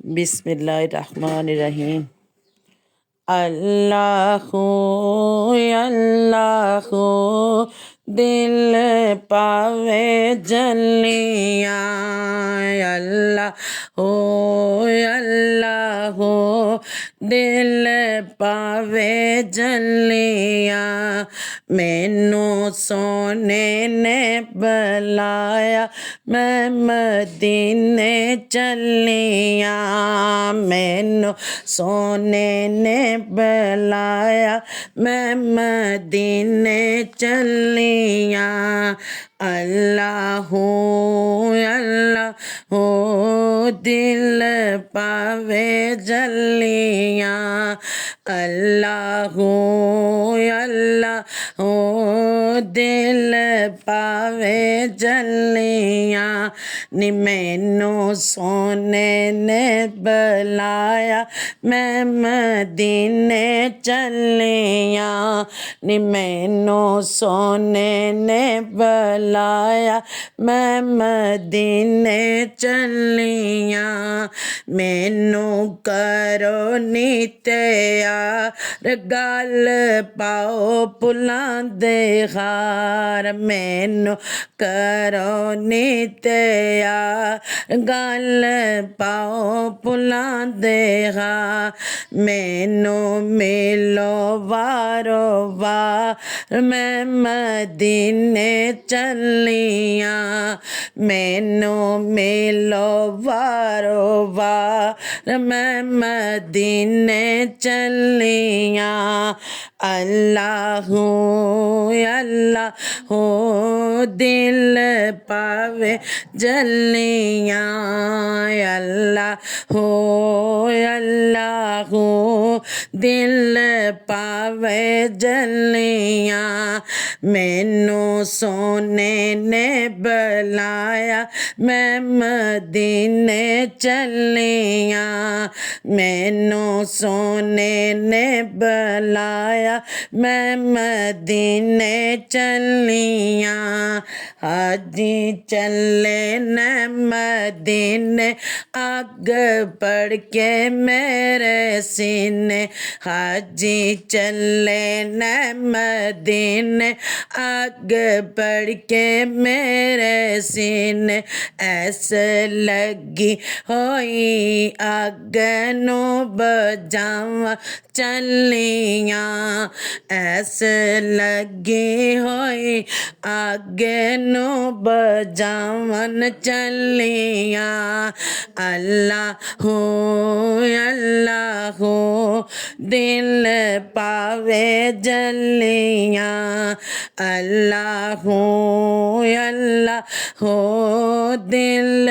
बिस्मिल्लाहिर्रहमानिर्रहीम। अल्लाहु अल्लाहु दिल पावे जलियां। अल्लाहु अल्लाहु दिल पावे जलियां। मैनू सोने ने बुलाया मैं मदीने चलियां। मैनू सोने ने बुलाया मैं मदीने चलियां। अल्लाहु अल्लाहु दिल पावे जलियां। अल्लाहु अल्लाहु दिल पावे जलियां। नी मैनू सोने ने बुलाया मैं मदीने चलियां। नी मैनू सोने ने बुलाया मैं मदीने चलियां। मैनू करो नी तैयार गल पाओ फुलां दे हार। मैनू करो नी तैयार गल पाओ फुलां दे हार। मैनू मिलो वारो वार मैं मदीने चलियां। मैनू मिलो वारो वार मैं मदीने चलियां। अल्लाहु अल्लाहु दिल पावे जलियां। अल्लाहु अल्लाहु दिल पावे जलियां। मैनू सोने ने बुलाया मैं मदीने चलियां। मैनू सोने ने बुलाया मैं मदीने चलियां। हाजी चले न मदीने अग पड़ के मेरे सीने। हाजी चले न मदीने अग पड़ के मेरे सीने। ऐसे लगी होई अग नू बजावा चलियां। ऐसे लगी होई अग नू बजावन चलियां। अल्लाहु अल्लाहु दिल पावे जलियां। अल्लाहु अल्लाहु दिल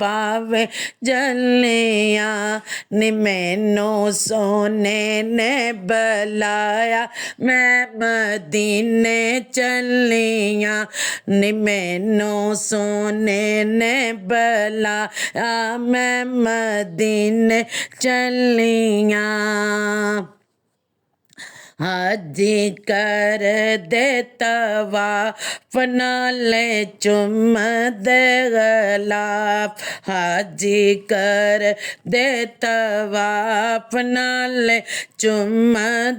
पावे जलियां। नी मैनू सोने ने बुलाया मैं मदीने चलियां। नी मैनू सोने ने बुलाया मैं मदीने चलियां। हाजी कर दे तवाफ नाले चुम दे गलाफ। हाजी कर दे तवाफ नाले चुम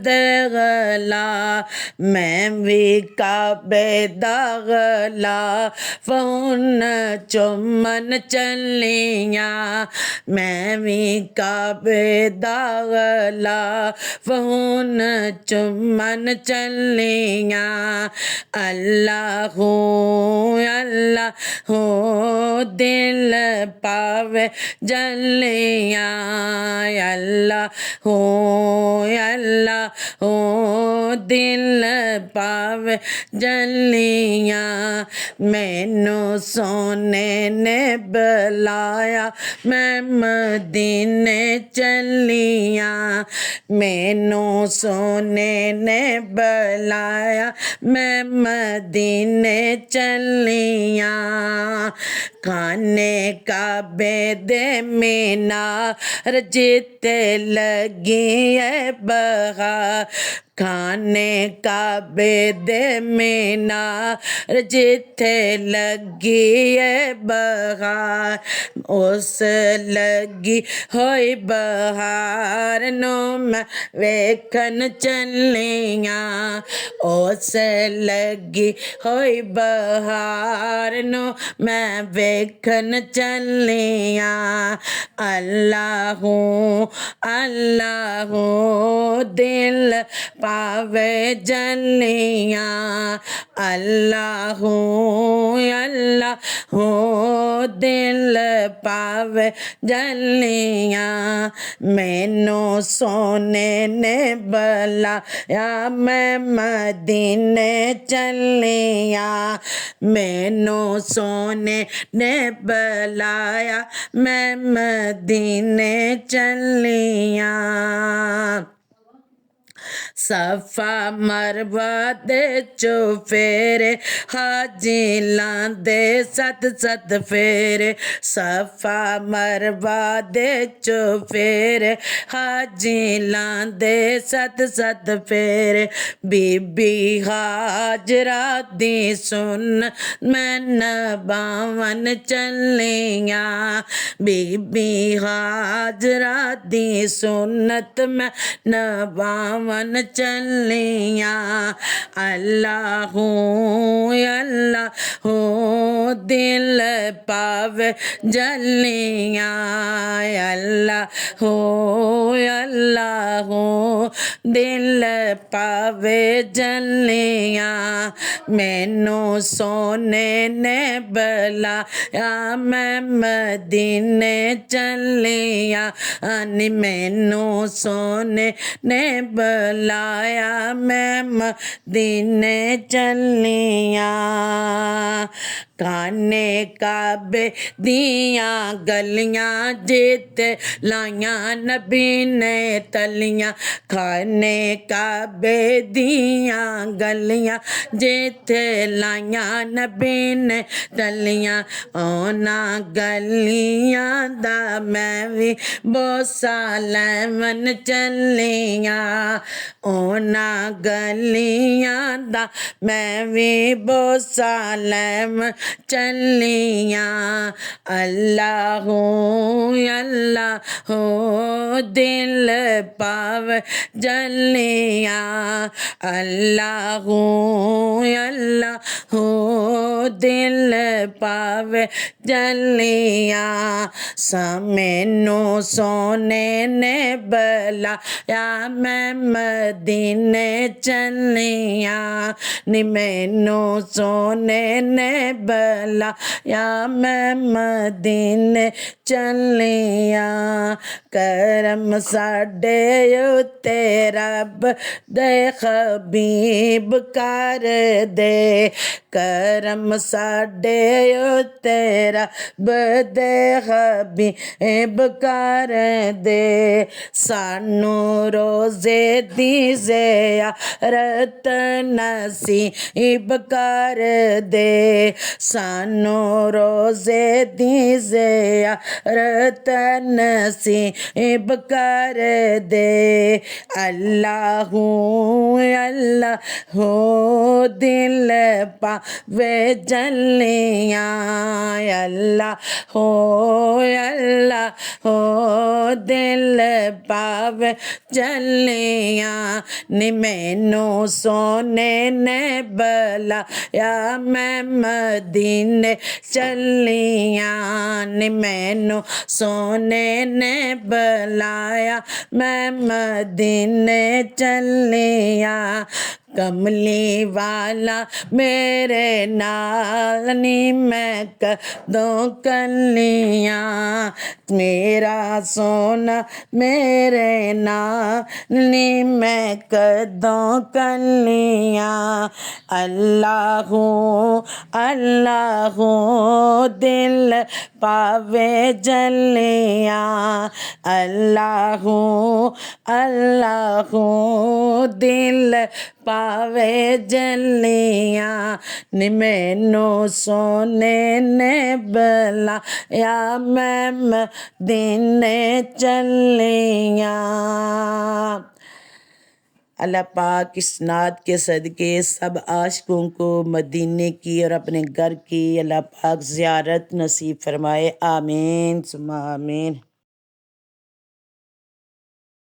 दे गलाफ। मैं भी काबे दा गलाफ हुन चुमन चलियां। मैं भी काबे दा गलाफ हुन चुमन चलियां। अल्लाहु अल्लाहु दिल पावे जलियां। अल्लाहु अल्लाहु दिल पावे जलियां। मैनू सोने ने बुलाया मैं मदीने चलियां। मैनू सोने ने बुलाया मैं मदीने चलियां। खाने काबे दे मीनार जिते लगी है बहार खाने काबे दे मीनार जिथे लगी है बहार उस लगी होई बहार नो मैं वेखन चलिया उस लगी होई बहार नो मैं वेखन चलिया अल्लाहू अल्लाहू दिल पावे जलिया अल्लाहू अल्लाहू दिल पावे जलिया मैनू सोने ने बुलाया मैं मदीने चलिया मैनू सोने ने बुलाया मैं मदीने चलिया सफा मरवा दे चुफेरे हाजी लांदे सत सत फेरे सफा मरवा दे चुफेरे हाजी लांदे सत सत फेरे बीबी हाजरा दी सुन मैं नबावन चलिया बीबी हाजरा दी सुन्नत मैं नबावन चलिया अल्लाहू अल्लाहू दिल पावे जलिया अल्लाहू अल्लाहू दिल पावे जलिया मैनू सोने ने बुलाया मैं मदीने चलिया नी मैनू सोने ने बुलाया मैं मदीने चलिया खाने काबे दिया गलियां जिते लाइया नबी ने तलियां खाने काबे दिया गलियां जिते लाइया नबी ने तलियां ओना गलियां दा मैं भी बोसा लैवन चलिया ओना गलियां दा मैं भी बोसा लैवन चलिया अल्लाहू अल्लाहू दिल पावे जलिया अल्लाहू अल्लाहू दिल पावे जलिया मैनू सोने ने बुलाया मैं मदीने चलिया नी मैनू सोने ने बुलाया मैं मदीने चलिया करम साडे उत्ते रब दे खबीब कर दे करम साडे उत्ते रब दे खबीब कर दे सानू रोजे दी ज़ियारत नसीब कर दे सानू रोजे दी ज़ियारत नसीब कर दे अल्लाहू अल्लाहू दिल पावे जलिया अल्लाहू अल्लाहू दिल पावे जलिया नी मैनू सोने ने बुलाया मैं मदीने चलिया नी मैनू सोने ने बुलाया मैं मदीने चलिया कमली वाला मेरे नाल नी मैं कदों कलिया मेरा सोना मेरे नाल नी मैं कदों कलिया अल्लाहू अल्लाहू दिल पावे जलिया अल्लाहू अल्लाहू दिल पावे जलिया नी मैनू सोने ने बुलाया मैं मदीने चलिया। अल्लाह पाक इस नात के सदके सब आशिकों को मदीने की और अपने घर की अल्लाह पाक ज़ियारत नसीब फरमाए। आमीन सुम्मा आमीन।